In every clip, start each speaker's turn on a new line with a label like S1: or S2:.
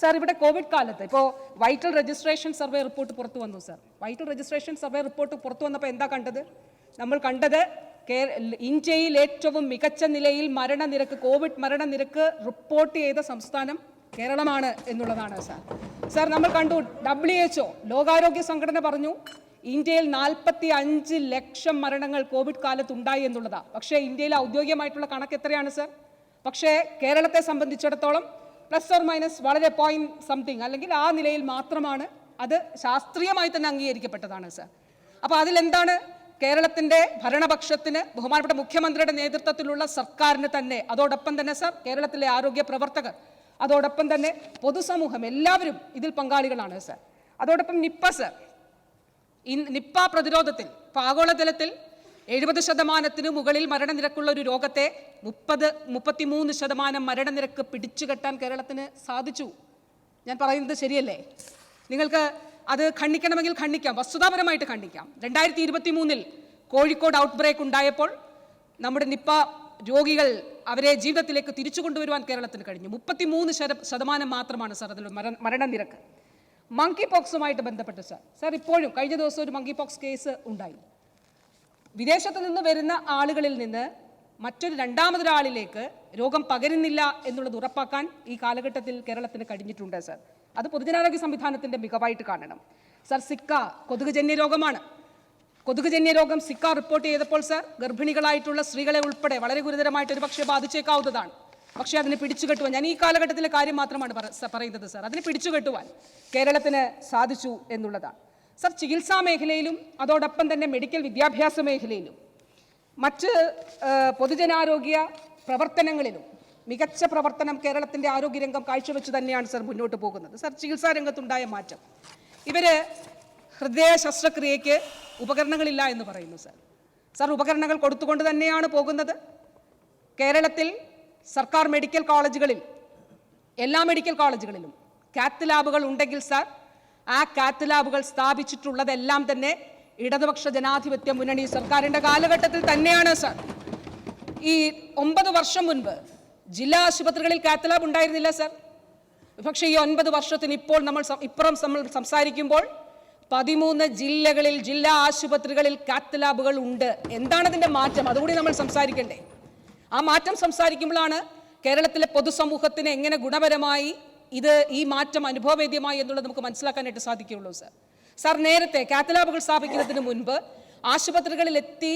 S1: Sir ഇവിടെ Covid കാലത്ത് ഇപ്പോൾ വൈറ്റൽ രജിസ്ട്രേഷൻ സർവേ റിപ്പോർട്ട് പുറത്തു വന്നു sir. Vital registration survey report പുറത്തു വന്നപ്പോൾ എന്താ കണ്ടത്? നമ്മൾ കണ്ടത് ഇന്ത്യയിൽ ഏറ്റവും മികച്ച നിലയിൽ മരണനിരക്ക്, കോവിഡ് മരണനിരക്ക് റിപ്പോർട്ട് ചെയ്ത സംസ്ഥാനം കേരളമാണ് എന്നുള്ളതാണ് സാർ. സാർ നമ്മൾ കണ്ടു, WHO ലോകാരോഗ്യ സംഘടന പറഞ്ഞു ഇന്ത്യയിൽ 45 ലക്ഷം മരണങ്ങൾ കോവിഡ് കാലത്ത് ഉണ്ടായി എന്നുള്ളതാണ്. പക്ഷേ ഇന്ത്യയിലെ ഔദ്യോഗികമായിട്ടുള്ള കണക്ക് എത്രയാണ് സാർ? പക്ഷേ കേരളത്തെ സംബന്ധിച്ചിടത്തോളം പ്ലസ് ഓർ മൈനസ് വളരെ .something അല്ലെങ്കിൽ ആ നിലയിൽ മാത്രമാണ്. അത് ശാസ്ത്രീയമായി തന്നെ അംഗീകരിക്കപ്പെട്ടതാണ് സാർ. അപ്പോൾ അതിലെന്താണ്? കേരളത്തിൻ്റെ ഭരണപക്ഷത്തിന്, ബഹുമാനപ്പെട്ട മുഖ്യമന്ത്രിയുടെ നേതൃത്വത്തിലുള്ള സർക്കാരിന് തന്നെ, അതോടൊപ്പം തന്നെ സാർ കേരളത്തിലെ ആരോഗ്യ പ്രവർത്തകർ, അതോടൊപ്പം തന്നെ പൊതുസമൂഹം എല്ലാവരും ഇതിൽ പങ്കാളികളാണ് സാർ. അതോടൊപ്പം നിപ്പ സാർ, നിപ്പ പ്രതിരോധത്തിൽ ഇപ്പോൾ ആഗോളതലത്തിൽ 70% മുകളിൽ മരണനിരക്കുള്ള ഒരു രോഗത്തെ 33% മരണനിരക്ക് പിടിച്ചുകെട്ടാൻ കേരളത്തിന് സാധിച്ചു. ഞാൻ പറയുന്നത് ശരിയല്ലേ? നിങ്ങൾക്ക് അത് ഖണ്ഡിക്കണമെങ്കിൽ ഖണ്ഡിക്കാം, വസ്തുതാപരമായിട്ട് ഖണ്ഡിക്കാം. 2023 കോഴിക്കോട് ഔട്ട് ബ്രേക്ക് ഉണ്ടായപ്പോൾ നമ്മുടെ നിപ്പ രോഗികൾ അവരെ ജീവിതത്തിലേക്ക് തിരിച്ചു കൊണ്ടുവരുവാൻ കേരളത്തിന് കഴിഞ്ഞു. 33% മാത്രമാണ് സാർ അതിൽ മരണനിരക്ക്. മങ്കി പോക്സുമായിട്ട് ബന്ധപ്പെട്ട് സാർ ഇപ്പോഴും കഴിഞ്ഞ ദിവസം ഒരു മങ്കി പോക്സ് കേസ് ഉണ്ടായി. വിദേശത്ത് നിന്ന് വരുന്ന ആളുകളിൽ നിന്ന് മറ്റൊരു രണ്ടാമതൊരാളിലേക്ക് രോഗം പകരുന്നില്ല എന്നുള്ളത് ഉറപ്പാക്കാൻ ഈ കാലഘട്ടത്തിൽ കേരളത്തിന് കഴിഞ്ഞിട്ടുണ്ട് സാർ. അത് പൊതുജനാരോഗ്യ സംവിധാനത്തിൻ്റെ മികവായിട്ട് കാണണം സാർ. സിക്ക കൊതുകുജന്യ രോഗമാണ്. കൊതുകുജന്യ രോഗം സിക്ക റിപ്പോർട്ട് ചെയ്തപ്പോൾ സാർ ഗർഭിണികളായിട്ടുള്ള സ്ത്രീകളെ ഉൾപ്പെടെ വളരെ ഗുരുതരമായിട്ട് ഒരു പക്ഷേ ബാധിച്ചേക്കാവുന്നതാണ്. പക്ഷേ അതിനെ പിടിച്ചുകെട്ടുവാൻ, ഞാൻ ഈ കാലഘട്ടത്തിലെ കാര്യം മാത്രമാണ് പറയുന്നത് സാർ, അതിനെ പിടിച്ചുകെട്ടുവാൻ കേരളത്തിന് സാധിച്ചു എന്നുള്ളതാണ് സാർ. ചികിത്സാ മേഖലയിലും അതോടൊപ്പം തന്നെ മെഡിക്കൽ വിദ്യാഭ്യാസ മേഖലയിലും മറ്റ് പൊതുജനാരോഗ്യ പ്രവർത്തനങ്ങളിലും മികച്ച പ്രവർത്തനം കേരളത്തിൻ്റെ ആരോഗ്യരംഗം കാഴ്ചവെച്ച് തന്നെയാണ് സാർ മുന്നോട്ട് പോകുന്നത് സാർ. ചികിത്സാ രംഗത്തുണ്ടായ മാറ്റം, ഇവർ ഹൃദയ ശസ്ത്രക്രിയയ്ക്ക് ഉപകരണങ്ങളില്ല എന്ന് പറയുന്നു സാർ. ഉപകരണങ്ങൾ കൊടുത്തുകൊണ്ട് തന്നെയാണ് പോകുന്നത്. കേരളത്തിൽ സർക്കാർ മെഡിക്കൽ കോളേജുകളിൽ, എല്ലാ മെഡിക്കൽ കോളേജുകളിലും കാത്ത് ലാബുകൾ ഉണ്ടെങ്കിൽ സാർ, ആ കാത്ത് ലാബുകൾ സ്ഥാപിച്ചിട്ടുള്ളതെല്ലാം തന്നെ ഇടതുപക്ഷ ജനാധിപത്യ മുന്നണി സർക്കാരിൻ്റെ കാലഘട്ടത്തിൽ തന്നെയാണ് സാർ. ഈ 9 വർഷം മുൻപ് ജില്ലാ ആശുപത്രികളിൽ കാത്ത് ലാബ് ഉണ്ടായിരുന്നില്ല സാർ. പക്ഷേ ഈ 9 വർഷത്തിന് ഇപ്പോൾ നമ്മൾ സംസാരിക്കുമ്പോൾ 13 ജില്ലകളിൽ, ജില്ലാ ആശുപത്രികളിൽ കാത്ത് ലാബുകൾ ഉണ്ട്. എന്താണ് അതിൻ്റെ മാറ്റം? അതുകൂടി നമ്മൾ സംസാരിക്കണ്ടേ? ആ മാറ്റം സംസാരിക്കുമ്പോഴാണ് കേരളത്തിലെ പൊതുസമൂഹത്തിന് എങ്ങനെ ഗുണപരമായി ഈ മാറ്റം അനുഭവവേദ്യമായി എന്നുള്ളത് നമുക്ക് മനസ്സിലാക്കാനായിട്ട് സാധിക്കുകയുള്ളൂ സാർ. നേരത്തെ കാത്ത് ലാബുകൾ സ്ഥാപിക്കുന്നതിന് മുൻപ് ആശുപത്രികളിൽ എത്തി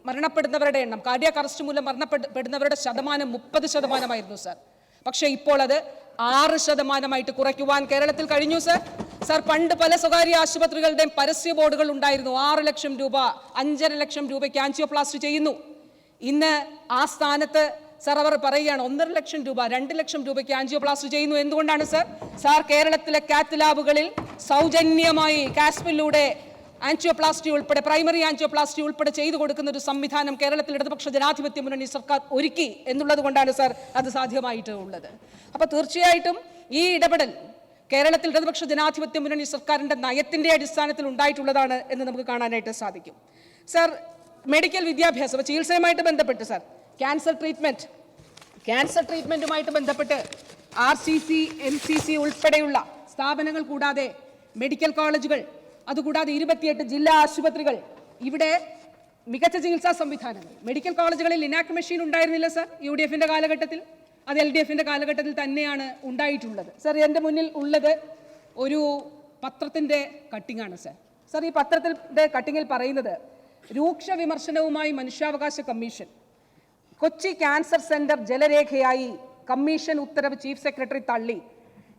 S1: മരണപ്പെടുന്നവരുടെ എണ്ണം, കാർഡിയാക് അറസ്റ്റ് മൂലം മരണപ്പെടുന്നവരുടെ ശതമാനം 30% സാർ. പക്ഷേ ഇപ്പോൾ അത് 6% കുറയ്ക്കുവാൻ കേരളത്തിൽ കഴിഞ്ഞു സാർ. പണ്ട് പല സ്വകാര്യ ആശുപത്രികളുടെയും പരസ്യ ബോർഡുകൾ ഉണ്ടായിരുന്നു. 6 ലക്ഷം രൂപ, 5.5 ലക്ഷം രൂപയ്ക്ക് ആൻജിയോപ്ലാസ്റ്റി ചെയ്യുന്നു. ഇന്ന് ആ സ്ഥാനത്ത് സാർ അവർ പറയുകയാണ് 1.5 ലക്ഷം രൂപ, 2 ലക്ഷം രൂപയ്ക്ക് ആൻജിയോപ്ലാസ്റ്റി ചെയ്യുന്നു. എന്തുകൊണ്ടാണ് സാർ കേരളത്തിലെ കാത്ത് ലാബുകളിൽ സൗജന്യമായി കാസ്പിലൂടെ ആൻജിയോപ്ലാസ്റ്റി ഉൾപ്പെടെ, പ്രൈമറി ആൻജിയോപ്ലാസ്റ്റി ഉൾപ്പെടെ ചെയ്തു കൊടുക്കുന്ന ഒരു സംവിധാനം കേരളത്തിൽ ഇടതുപക്ഷ ജനാധിപത്യ മുന്നണി സർക്കാർ ഒരുക്കി എന്നുള്ളത് കൊണ്ടാണ് സാർ അത് സാധ്യമായിട്ട് ഉള്ളത്. അപ്പോൾ തീർച്ചയായിട്ടും ഈ ഇടപെടൽ കേരളത്തിൽ ഇടതുപക്ഷ ജനാധിപത്യ മുന്നണി സർക്കാരിൻ്റെ നയത്തിൻ്റെ അടിസ്ഥാനത്തിൽ ഉണ്ടായിട്ടുള്ളതാണ് എന്ന് നമുക്ക് കാണാനായിട്ട് സാധിക്കും സാർ. മെഡിക്കൽ വിദ്യാഭ്യാസം, ചികിത്സയുമായിട്ട് ബന്ധപ്പെട്ട് സാർ ക്യാൻസർ ട്രീറ്റ്മെൻറ്റുമായിട്ട് ബന്ധപ്പെട്ട് RCC, MCC ഉൾപ്പെടെയുള്ള സ്ഥാപനങ്ങൾ കൂടാതെ മെഡിക്കൽ കോളേജുകൾ, അതുകൂടാതെ 28 ജില്ലാ ആശുപത്രികൾ, ഇവിടെ മികച്ച ചികിത്സാ സംവിധാനങ്ങൾ. മെഡിക്കൽ കോളേജുകളിൽ ലിനാക് മെഷീൻ ഉണ്ടായിരുന്നില്ല സാർ UDFൻ്റെ കാലഘട്ടത്തിൽ, അത് LDFൻ്റെ കാലഘട്ടത്തിൽ തന്നെയാണ് ഉണ്ടായിട്ടുള്ളത് സാർ. എൻ്റെ മുന്നിൽ ഉള്ളത് ഒരു പത്രത്തിൻ്റെ കട്ടിങ്ങാണ് സാർ. ഈ പത്രത്തിൻ്റെ കട്ടിങ്ങിൽ പറയുന്നത്, രൂക്ഷ വിമർശനവുമായി മനുഷ്യാവകാശ കമ്മീഷൻ, കൊച്ചി ക്യാൻസർ സെന്റർ ജലരേഖയായി, കമ്മീഷൻ ഉത്തരവ് ചീഫ് സെക്രട്ടറി തള്ളി,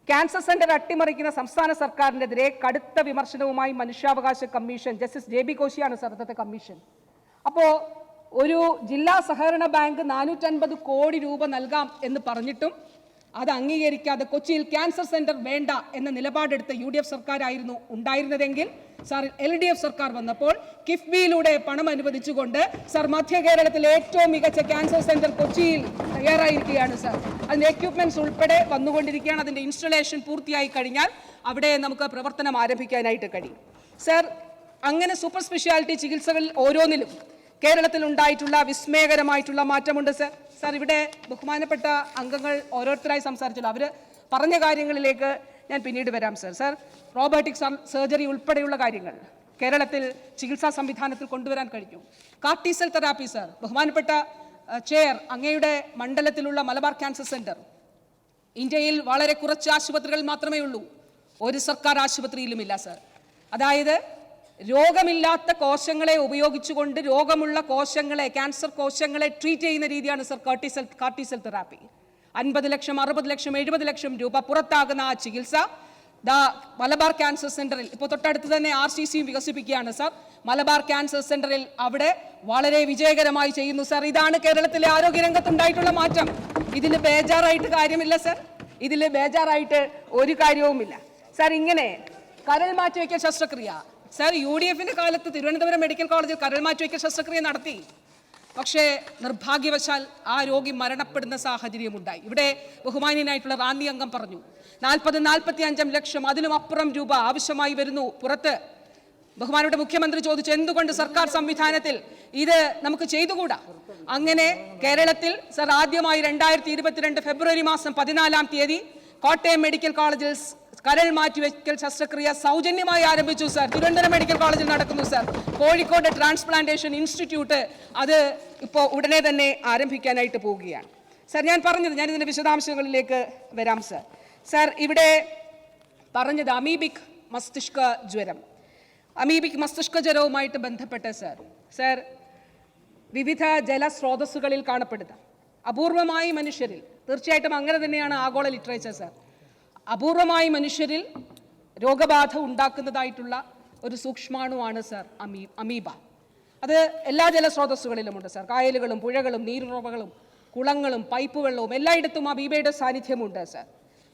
S1: ക്യാൻസർ സെന്റർ അട്ടിമറിക്കുന്ന സംസ്ഥാന സർക്കാരിനെതിരെ കടുത്ത വിമർശനവുമായി മനുഷ്യാവകാശ കമ്മീഷൻ. ജസ്റ്റിസ് JB കോശിയാണ് സാർ ഇന്നത്തെ കമ്മീഷൻ. അപ്പോൾ ഒരു ജില്ലാ സഹകരണ ബാങ്ക് 450 കോടി രൂപ നൽകാം എന്ന് പറഞ്ഞിട്ടും അത് അംഗീകരിക്കാതെ കൊച്ചിയിൽ ക്യാൻസർ സെന്റർ വേണ്ട എന്ന നിലപാടെടുത്ത UDF സർക്കാരായിരുന്നു ഉണ്ടായിരുന്നതെങ്കിൽ സാർ LDF സർക്കാർ വന്നപ്പോൾ കിഫ്ബിയിലൂടെ പണം അനുവദിച്ചുകൊണ്ട് സാർ മധ്യ കേരളത്തിലെ ഏറ്റവും മികച്ച ക്യാൻസർ സെന്റർ കൊച്ചിയിൽ തയ്യാറായിരിക്കുകയാണ് സാർ. അതിൻ്റെ എക്യുപ്മെന്റ്സ് ഉൾപ്പെടെ വന്നുകൊണ്ടിരിക്കുകയാണ്. അതിൻ്റെ ഇൻസ്റ്റലേഷൻ പൂർത്തിയായി കഴിഞ്ഞാൽ അവിടെ നമുക്ക് പ്രവർത്തനം ആരംഭിക്കാനായിട്ട് കഴിയും സാർ. അങ്ങനെ സൂപ്പർ സ്പെഷ്യാലിറ്റി ചികിത്സകളിൽ ഓരോന്നിലും കേരളത്തിൽ ഉണ്ടായിട്ടുള്ള വിസ്മയകരമായിട്ടുള്ള മാറ്റമുണ്ട് സാർ. ഇവിടെ ബഹുമാനപ്പെട്ട അംഗങ്ങൾ ഓരോരുത്തരായി സംസാരിച്ചല്ലോ, അവർ പറഞ്ഞ കാര്യങ്ങളിലേക്ക് ഞാൻ പിന്നീട് വരാം സർ. സർ, റോബോട്ടിക് സർജറി ഉൾപ്പെടെയുള്ള കാര്യങ്ങൾ കേരളത്തിൽ ചികിത്സാ സംവിധാനത്തിൽ കൊണ്ടുവരാൻ കഴിഞ്ഞു. കാർട്ടിസെൽ തെറാപ്പി സർ, ബഹുമാനപ്പെട്ട ചെയർ, അങ്ങയുടെ മണ്ഡലത്തിലുള്ള മലബാർ ക്യാൻസർ സെന്റർ ഇന്ത്യയിൽ വളരെ കുറച്ച് ആശുപത്രികൾ മാത്രമേ ഉള്ളൂ, ഒരു സർക്കാർ ആശുപത്രിയിലുമില്ല സർ. അതായത് രോഗമില്ലാത്ത കോശങ്ങളെ ഉപയോഗിച്ചുകൊണ്ട് രോഗമുള്ള കോശങ്ങളെ, ക്യാൻസർ കോശങ്ങളെ ട്രീറ്റ് ചെയ്യുന്ന രീതിയാണ് സർ കാർട്ടിസെൽ തെറാപ്പി. 50 ലക്ഷം 60 ലക്ഷം 70 ലക്ഷം രൂപ പുറത്താകുന്ന ആ ചികിത്സ മലബാർ ക്യാൻസർ സെന്ററിൽ ഇപ്പോൾ തൊട്ടടുത്ത് തന്നെ RCCയും വികസിപ്പിക്കുകയാണ് സർ. മലബാർ ക്യാൻസർ സെന്ററിൽ അവിടെ വളരെ വിജയകരമായി ചെയ്യുന്നു സർ. ഇതാണ് കേരളത്തിലെ ആരോഗ്യരംഗത്തുണ്ടായിട്ടുള്ള മാറ്റം. ഇതിൽ ബേജാറായിട്ട് കാര്യമില്ല സർ, ഇതിൽ ബേജാറായിട്ട് ഒരു കാര്യവുമില്ല സർ. ഇങ്ങനെ കരൾ മാറ്റിവെക്കൽ ശസ്ത്രക്രിയ സർ, UDFന്റെ കാലത്ത് തിരുവനന്തപുരം മെഡിക്കൽ കോളേജിൽ കരൾ മാറ്റിവെക്കൽ ശസ്ത്രക്രിയ നടത്തി. പക്ഷേ നിർഭാഗ്യവശാൽ ആ രോഗി മരണപ്പെടുന്ന സാഹചര്യമുണ്ടായി. ഇവിടെ ബഹുമാന്യനായിട്ടുള്ള റാന്നി അംഗം പറഞ്ഞു 40-45 ലക്ഷം അതിലും അപ്പുറം രൂപ ആവശ്യമായി വരുന്നു പുറത്ത്. ബഹുമാനപ്പെട്ട മുഖ്യമന്ത്രി ചോദിച്ചു എന്തുകൊണ്ട് സർക്കാർ സംവിധാനത്തിൽ ഇത് നമുക്ക് ചെയ്തുകൂടാ. അങ്ങനെ കേരളത്തിൽ സർ ആദ്യമായി 2022 ഫെബ്രുവരി മാസം 14-ാം തീയതി കോട്ടയം മെഡിക്കൽ കോളേജിൽ കരൾ മാറ്റിവെക്കൽ ശസ്ത്രക്രിയ സൗജന്യമായി ആരംഭിച്ചു സർ. തിരുവനന്തപുരം മെഡിക്കൽ കോളേജിൽ നടക്കുന്നു സർ. കോഴിക്കോട് ട്രാൻസ്പ്ലാന്റേഷൻ ഇൻസ്റ്റിറ്റ്യൂട്ട് അത് ഇപ്പോൾ ഉടനെ തന്നെ ആരംഭിക്കാനായിട്ട് പോവുകയാണ് സർ. ഞാൻ ഇതിന്റെ വിശദാംശങ്ങളിലേക്ക് വരാം സർ. സർ, ഇവിടെ പറഞ്ഞത് അമീബിക് മസ്തിഷ്ക ജ്വരം, അമീബിക് മസ്തിഷ്ക ജ്വരവുമായിട്ട് ബന്ധപ്പെട്ട് സർ വിവിധ ജലസ്രോതസ്സുകളിൽ കാണപ്പെടുന്ന അപൂർവമായി മനുഷ്യരിൽ, തീർച്ചയായിട്ടും അങ്ങനെ തന്നെയാണ് ആഗോള ലിറ്ററേച്ചർ സർ, അപൂർവമായി മനുഷ്യരിൽ രോഗബാധ ഉണ്ടാക്കുന്നതായിട്ടുള്ള ഒരു സൂക്ഷ്മാണുവാണ് സർ അമീബ. അത് എല്ലാ ജലസ്രോതസ്സുകളിലുമുണ്ട് സർ. കായലുകളും പുഴകളും നീരുറവകളും കുളങ്ങളും പൈപ്പ് വെള്ളവും എല്ലായിടത്തും അമീബയുടെ സാന്നിധ്യമുണ്ട് സർ.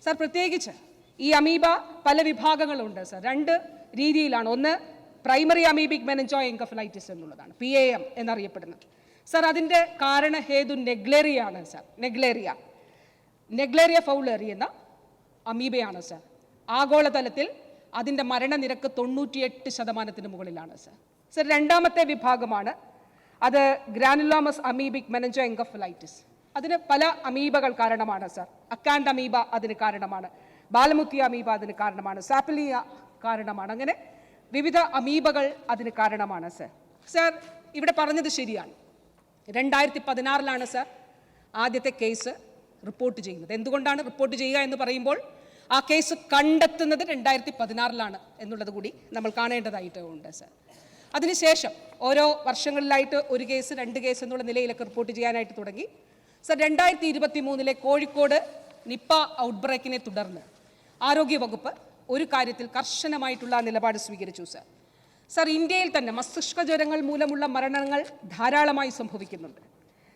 S1: സർ, പ്രത്യേകിച്ച് ഈ അമീബ പല വിഭാഗങ്ങളുണ്ട് സർ. 2 രീതിയിലാണ്. ഒന്ന് പ്രൈമറി അമീബിക് മെനഞ്ചോ എൻകഫലൈറ്റിസ് എന്നുള്ളതാണ്, PAM എന്നറിയപ്പെടുന്നത് സർ. അതിൻ്റെ കാരണഹേതു നെഗ്ലേറിയാണ് സർ. നെഗ്ലേറിയ ഫൗളറി എന്ന അമീബയാണ് സർ. ആഗോളതലത്തിൽ അതിൻ്റെ മരണനിരക്ക് 98% മുകളിലാണ് സർ. സർ, രണ്ടാമത്തെ വിഭാഗമാണ് അത് ഗ്രാനുലോമസ് അമീബിക് മെനഞ്ചോ എൻകഫലൈറ്റിസ്. അതിന് പല അമീബകൾ കാരണമാണ് സർ. അക്കാൻഡ് അമീബ അതിന് കാരണമാണ്, ബാലമുത്തി അമീബ അതിന് കാരണമാണ്, സാപ്പിലിയ കാരണമാണ്. അങ്ങനെ വിവിധ അമീബകൾ അതിന് കാരണമാണ് സർ. സർ, ഇവിടെ പറഞ്ഞത് ശരിയാണ്. 2016-ലാണ് സർ ആദ്യത്തെ കേസ് റിപ്പോർട്ട് ചെയ്യുന്നത്. എന്തുകൊണ്ടാണ് റിപ്പോർട്ട് ചെയ്യുക എന്ന് പറയുമ്പോൾ ആ കേസ് കണ്ടെത്തുന്നത് 2016-ലാണ് എന്നുള്ളത് കൂടി നമ്മൾ കാണേണ്ടതായിട്ട് ഉണ്ട് സർ. അതിനുശേഷം ഓരോ വർഷങ്ങളിലായിട്ട് 1 കേസ് 2 കേസ് എന്നുള്ള നിലയിലൊക്കെ റിപ്പോർട്ട് ചെയ്യാനായിട്ട് തുടങ്ങി സർ. 2023 കോഴിക്കോട് നിപ്പ ഔട്ട്ബ്രേക്കിനെ തുടർന്ന് ആരോഗ്യവകുപ്പ് ഒരു കാര്യത്തിൽ കർശനമായിട്ടുള്ള നിലപാട് സ്വീകരിച്ചു സർ. സർ, ഇന്ത്യയിൽ തന്നെ മസ്തിഷ്ക ജ്വരങ്ങൾ മൂലമുള്ള മരണങ്ങൾ ധാരാളമായി സംഭവിക്കുന്നുണ്ട്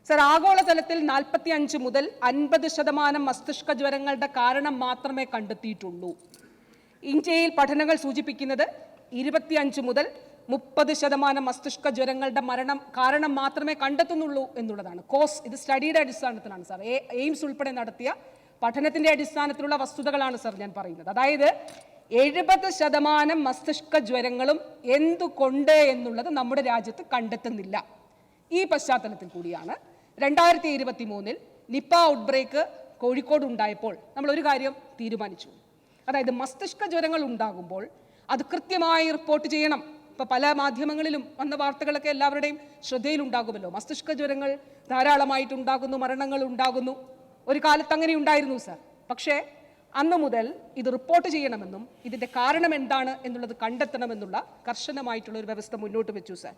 S1: സർ. ആഗോളതലത്തിൽ 45 മുതൽ 50% മസ്തിഷ്ക ജ്വരങ്ങളുടെ കാരണം മാത്രമേ കണ്ടെത്തിയിട്ടുള്ളൂ. ഇന്ത്യയിൽ പഠനങ്ങൾ സൂചിപ്പിക്കുന്നത് 25 മുതൽ 30% മസ്തിഷ്ക ജ്വരങ്ങളുടെ കാരണം മാത്രമേ കണ്ടെത്തുന്നുള്ളൂ എന്നുള്ളതാണ്. ഇത് സ്റ്റഡിയുടെ അടിസ്ഥാനത്തിലാണ് സാർ. എയിംസ് ഉൾപ്പെടെ നടത്തിയ പഠനത്തിന്റെ അടിസ്ഥാനത്തിലുള്ള വസ്തുതകളാണ് സാർ ഞാൻ പറയുന്നത്. അതായത് 70% മസ്തിഷ്ക ജ്വരങ്ങളും എന്തുകൊണ്ട് എന്നുള്ളത് നമ്മുടെ രാജ്യത്ത് കണ്ടെത്തുന്നില്ല. ഈ പശ്ചാത്തലത്തിൽ കൂടിയാണ് 2023 നിപ്പ ഔട്ട്ബ്രേക്ക് കോഴിക്കോട് ഉണ്ടായപ്പോൾ നമ്മൾ ഒരു കാര്യം തീരുമാനിച്ചു. അതായത് മസ്തിഷ്ക ജ്വരങ്ങൾ ഉണ്ടാകുമ്പോൾ അത് കൃത്യമായി റിപ്പോർട്ട് ചെയ്യണം. ഇപ്പോൾ പല മാധ്യമങ്ങളിലും വന്ന വാർത്തകളൊക്കെ എല്ലാവരുടെയും ശ്രദ്ധയിലുണ്ടാകുമല്ലോ. മസ്തിഷ്ക ജ്വരങ്ങൾ ധാരാളമായിട്ടുണ്ടാകുന്നു, മരണങ്ങൾ ഉണ്ടാകുന്നു. ഒരു കാലത്ത് അങ്ങനെ ഉണ്ടായിരുന്നു സാർ. പക്ഷേ അന്നു മുതൽ ഇത് റിപ്പോർട്ട് ചെയ്യണമെന്നും ഇതിൻ്റെ കാരണം എന്താണ് എന്നുള്ളത് കണ്ടെത്തണമെന്നുള്ള കർശനമായിട്ടുള്ള ഒരു വ്യവസ്ഥ മുന്നോട്ട് വെച്ചു സാർ.